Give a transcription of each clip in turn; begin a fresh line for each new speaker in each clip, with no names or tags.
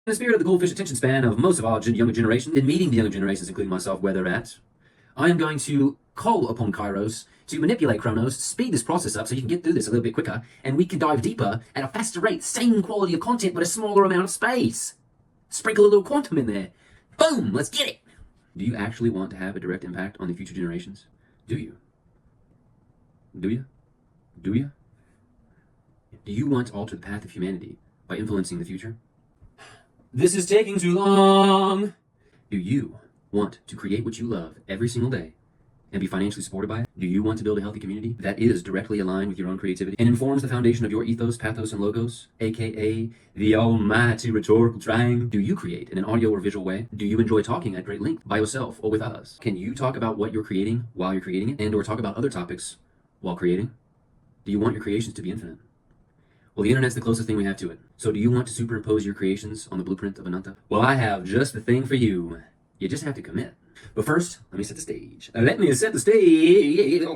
In the spirit of the goldfish attention span of most of our younger generations, in meeting the younger generations, including myself, where they're at, I am going to call upon Kairos to manipulate Chronos, speed this process up so you can get through this a little bit quicker, and we can dive deeper at a faster rate, same quality of content, but a smaller amount of space. Sprinkle a little quantum in there. Boom, let's get it. Do you actually want to have a direct impact on the future generations? Do you? Do you? Do you? Do you want to alter the path of humanity by influencing the future? This is taking too long. Do you want to create what you love every single day and be financially supported by it? Do you want to build a healthy community that is directly aligned with your own creativity and informs the foundation of your ethos, pathos, and logos, aka the almighty rhetorical triangle? Do you create in an audio or visual way? Do you enjoy talking at great length by yourself or with others? Can you talk about what you're creating while you're creating it, and or talk about other topics while creating? Do you want your creations to be infinite? Well, the internet's the closest thing we have to it. So do you want to superimpose your creations on the blueprint of Ananta? Well, I have just the thing for you. You just have to commit. But first, let me set the stage. Let me set the stage.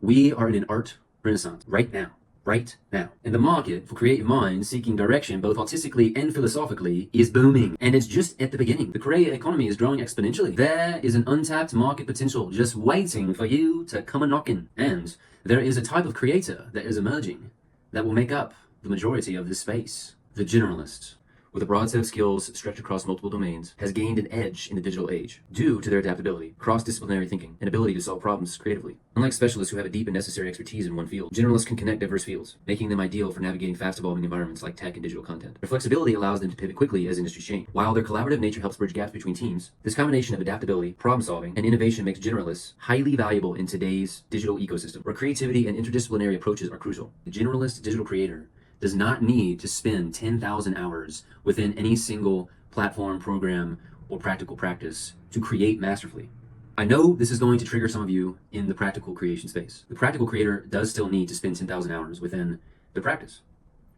We are in an art renaissance right now. Right now. And the market for creative minds seeking direction, both artistically and philosophically, is booming. And it's just at the beginning. The Korea economy is growing exponentially. There is an untapped market potential just waiting for you to come a-knocking. And there is a type of creator that is emerging that will make up the majority of this space. The generalist, with a broad set of skills stretched across multiple domains, has gained an edge in the digital age due to their adaptability, cross-disciplinary thinking, and ability to solve problems creatively. Unlike specialists who have a deep and necessary expertise in one field, generalists can connect diverse fields, making them ideal for navigating fast-evolving environments like tech and digital content. Their flexibility allows them to pivot quickly as industries change. While their collaborative nature helps bridge gaps between teams, this combination of adaptability, problem-solving, and innovation makes generalists highly valuable in today's digital ecosystem, where creativity and interdisciplinary approaches are crucial. The generalist digital creator does not need to spend 10,000 hours within any single platform, program, or practical practice to create masterfully. I know this is going to trigger some of you in the practical creation space. The practical creator does still need to spend 10,000 hours within the practice.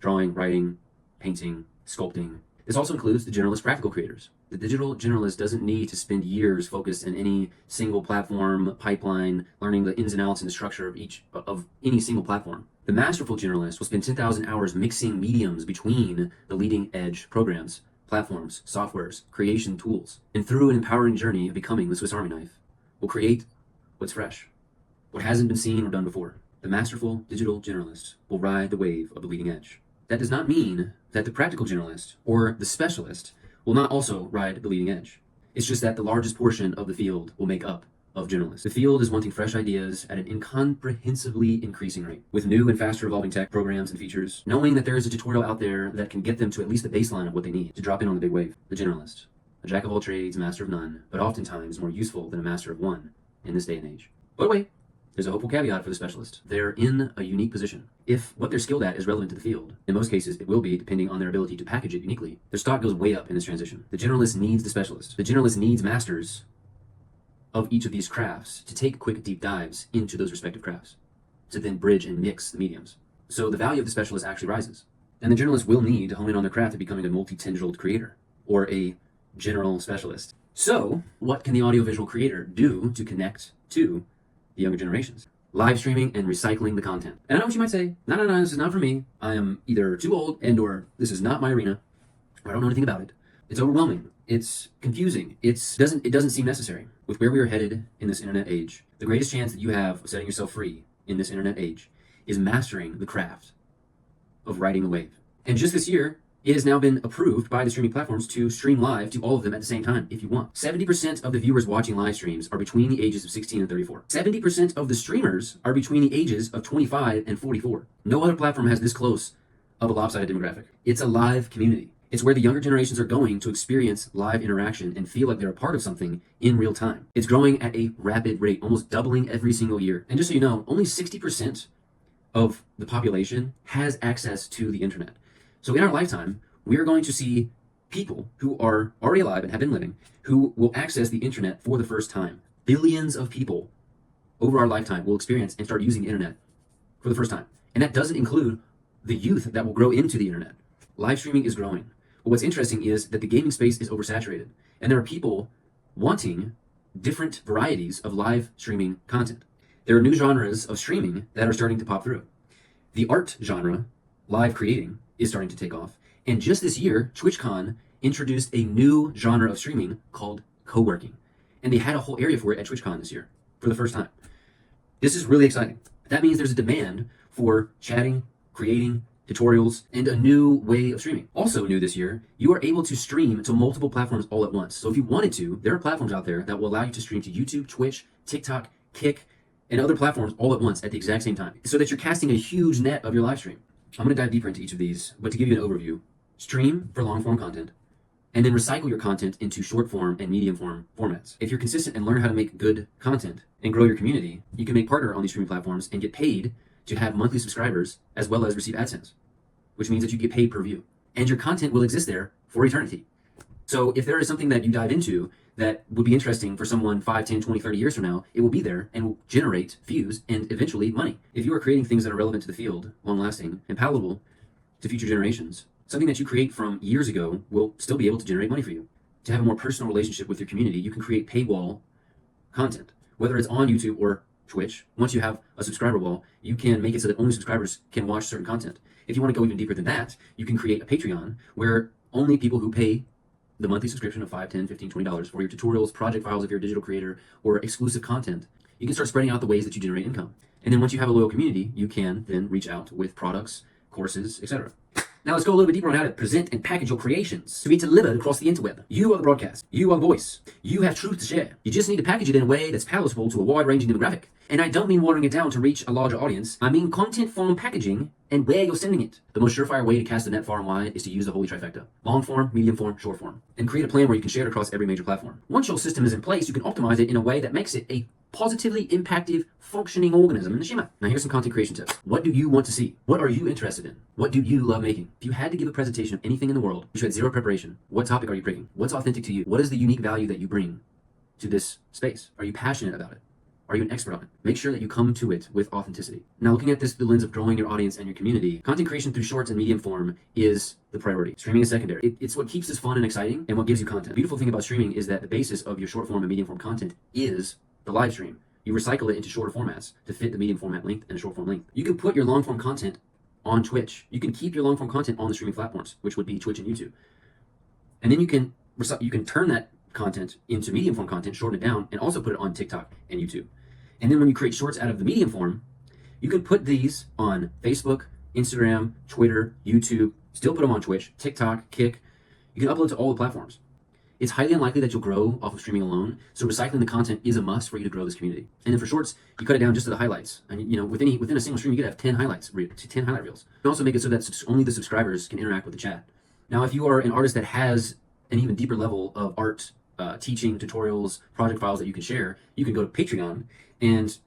Drawing, writing, painting, sculpting. This also includes the generalist practical creators. The digital generalist doesn't need to spend years focused in any single platform, pipeline, learning the ins and outs and the structure of any single platform. The masterful generalist will spend 10,000 hours mixing mediums between the leading edge programs, platforms, softwares, creation tools, and through an empowering journey of becoming the Swiss Army knife, will create what's fresh, what hasn't been seen or done before. The masterful digital generalist will ride the wave of the leading edge. That does not mean that the practical generalist or the specialist will not also ride the leading edge. It's just that the largest portion of the field will make up of generalists. The field is wanting fresh ideas at an incomprehensibly increasing rate, with new and faster evolving tech programs and features, knowing that there is a tutorial out there that can get them to at least the baseline of what they need to drop in on the big wave. The generalist, a jack of all trades, master of none, but oftentimes more useful than a master of one in this day and age. But wait, there's a hopeful caveat for the specialist. They're in a unique position. If what they're skilled at is relevant to the field, in most cases it will be, depending on their ability to package it uniquely, their stock goes way up in this transition. The generalist needs the specialist. The generalist needs masters of each of these crafts to take quick deep dives into those respective crafts, to then bridge and mix the mediums. So the value of the specialist actually rises. And the generalist will need to hone in on their craft of becoming a multi-tendrilled creator, or a general specialist. So what can the audiovisual creator do to connect to the younger generations? Live streaming and recycling the content. And I know what you might say, no, this is not for me. I am either too old and or this is not my arena. I don't know anything about it. It's overwhelming. It's confusing. It doesn't seem necessary. With where we are headed in this internet age, the greatest chance that you have of setting yourself free in this internet age is mastering the craft of riding the wave. And just this year, it has now been approved by the streaming platforms to stream live to all of them at the same time if you want. 70% of the viewers watching live streams are between the ages of 16 and 34. 70% of the streamers are between the ages of 25 and 44. No other platform has this close of a lopsided demographic. It's a live community. It's where the younger generations are going to experience live interaction and feel like they're a part of something in real time. It's growing at a rapid rate, almost doubling every single year. And just so you know, only 60% of the population has access to the internet. So in our lifetime, we are going to see people who are already alive and have been living who will access the internet for the first time. Billions of people over our lifetime will experience and start using the internet for the first time. And that doesn't include the youth that will grow into the internet. Live streaming is growing. But what's interesting is that the gaming space is oversaturated, and there are people wanting different varieties of live streaming content. There are new genres of streaming that are starting to pop through. The art genre, live creating, is starting to take off. And just this year, TwitchCon introduced a new genre of streaming called co-working. And they had a whole area for it at TwitchCon this year for the first time. This is really exciting. That means there's a demand for chatting, creating, tutorials, and a new way of streaming. Also new this year, you are able to stream to multiple platforms all at once. So if you wanted to, there are platforms out there that will allow you to stream to YouTube, Twitch, TikTok, Kick, and other platforms all at once at the exact same time, so that you're casting a huge net of your live stream. I'm going to dive deeper into each of these, but to give you an overview, stream for long form content, and then recycle your content into short form and medium form formats. If you're consistent and learn how to make good content and grow your community, you can make partner on these streaming platforms and get paid to have monthly subscribers as well as receive AdSense, which means that you get paid per view. And your content will exist there for eternity. So if there is something that you dive into that would be interesting for someone 5, 10, 20, 30 years from now, it will be there and will generate views and eventually money. If you are creating things that are relevant to the field, long-lasting, and palatable to future generations, something that you create from years ago will still be able to generate money for you. To have a more personal relationship with your community, you can create paywall content, whether it's on YouTube or Twitch. Once you have a subscriber wall, you can make it so that only subscribers can watch certain content. If you want to go even deeper than that, you can create a Patreon where only people who pay the monthly subscription of $5, $10, $15, $20 for your tutorials, project files if you're a digital creator, or exclusive content, you can start spreading out the ways that you generate income. And then once you have a loyal community, you can then reach out with products, courses, etc. Now let's go a little bit deeper on how to present and package your creations to be delivered across the interweb. You are the broadcast. You are the voice. You have truth to share. You just need to package it in a way that's palatable to a wide-ranging demographic. And I don't mean watering it down to reach a larger audience. I mean content form packaging and where you're sending it. The most surefire way to cast the net far and wide is to use the holy trifecta. Long form, medium form, short form. And create a plan where you can share it across every major platform. Once your system is in place, you can optimize it in a way that makes it a positively impactive, functioning organism in the Shima. Now here's some content creation tips. What do you want to see? What are you interested in? What do you love making? If you had to give a presentation of anything in the world, you had zero preparation, what topic are you picking? What's authentic to you? What is the unique value that you bring to this space? Are you passionate about it? Are you an expert on it? Make sure that you come to it with authenticity. Now, looking at this through the lens of growing your audience and your community, content creation through shorts and medium form is the priority. Streaming is secondary. It's what keeps this fun and exciting and what gives you content. The beautiful thing about streaming is that the basis of your short form and medium form content is the live stream. You recycle it into shorter formats to fit the medium format length and the short form length. You can put your long form content on Twitch. You can keep your long form content on the streaming platforms, which would be Twitch and YouTube. And then you can turn that content into medium form content, shorten it down, and also put it on TikTok and YouTube. And then when you create shorts out of the medium form, you can put these on Facebook, Instagram, Twitter, YouTube, still put them on Twitch, TikTok, Kick. You can upload to all the platforms. It's highly unlikely that you'll grow off of streaming alone, so recycling the content is a must for you to grow this community. And then for shorts, you cut it down just to the highlights. I mean, within a single stream, you could have 10 highlight reels. You can also make it so that only the subscribers can interact with the chat. Now, if you are an artist that has an even deeper level of art, teaching, tutorials, project files that you can share, you can go to Patreon and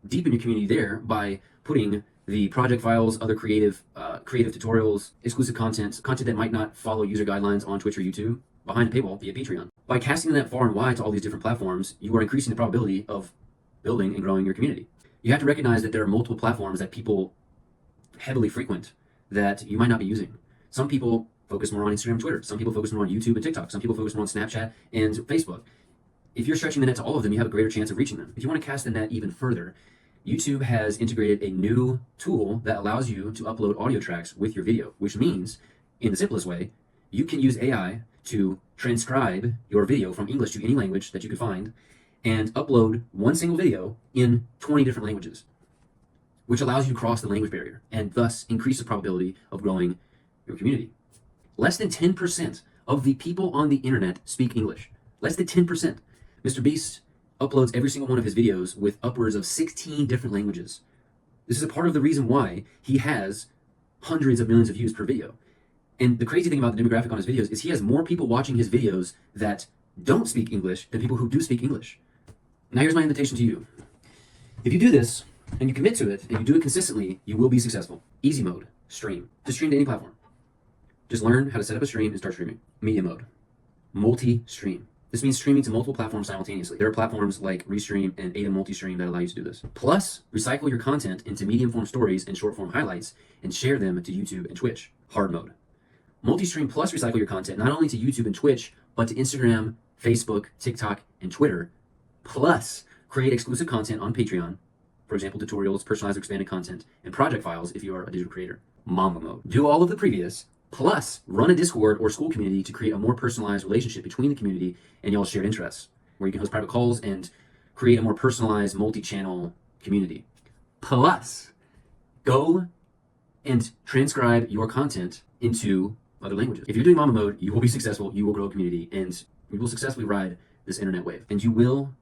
deepen your community there by putting the project files, other creative tutorials, exclusive content that might not follow user guidelines on Twitch or YouTube, behind a paywall via Patreon. By casting that far and wide to all these different platforms, you are increasing the probability of building and growing your community. You have to recognize that there are multiple platforms that people heavily frequent that you might not be using. Some people focus more on Instagram and Twitter. Some people focus more on YouTube and TikTok. Some people focus more on Snapchat and Facebook. If you're stretching the net to all of them, you have a greater chance of reaching them. If you want to cast the net even further, YouTube has integrated a new tool that allows you to upload audio tracks with your video, which means, in the simplest way, you can use AI to transcribe your video from English to any language that you could find and upload one single video in 20 different languages, which allows you to cross the language barrier and thus increase the probability of growing your community. Less than 10% of the people on the internet speak English. Less than 10%. Mr. Beast uploads every single one of his videos with upwards of 16 different languages. This is a part of the reason why he has hundreds of millions of views per video. And the crazy thing about the demographic on his videos is he has more people watching his videos that don't speak English than people who do speak English. Now here's my invitation to you. If you do this, and you commit to it, and you do it consistently, you will be successful. Easy mode, stream. Just stream to any platform. Just learn how to set up a stream and start streaming. Medium mode, multi-stream. This means streaming to multiple platforms simultaneously. There are platforms like Restream and Ada Multistream that allow you to do this. Plus, recycle your content into medium form stories and short form highlights and share them to YouTube and Twitch. Hard mode. Multi-stream plus recycle your content not only to YouTube and Twitch, but to Instagram, Facebook, TikTok, and Twitter. Plus, create exclusive content on Patreon. For example, tutorials, personalized or expanded content, and project files if you are a digital creator. Mamba mode. Do all of the previous, Plus, run a Discord or school community to create a more personalized relationship between the community and y'all's shared interests, where you can host private calls and create a more personalized multi-channel community. Plus, go and transcribe your content into other languages. If you're doing Mama Mode, you will be successful, you will grow a community, and you will successfully ride this internet wave. And you will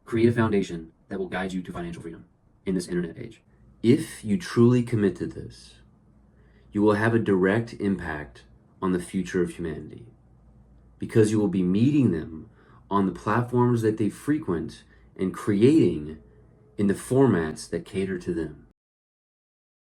create a foundation that will guide you to financial freedom in this internet age. If you truly commit to this, you will have a direct impact on the future of humanity, because you will be meeting them on the platforms that they frequent and creating in the formats that cater to them.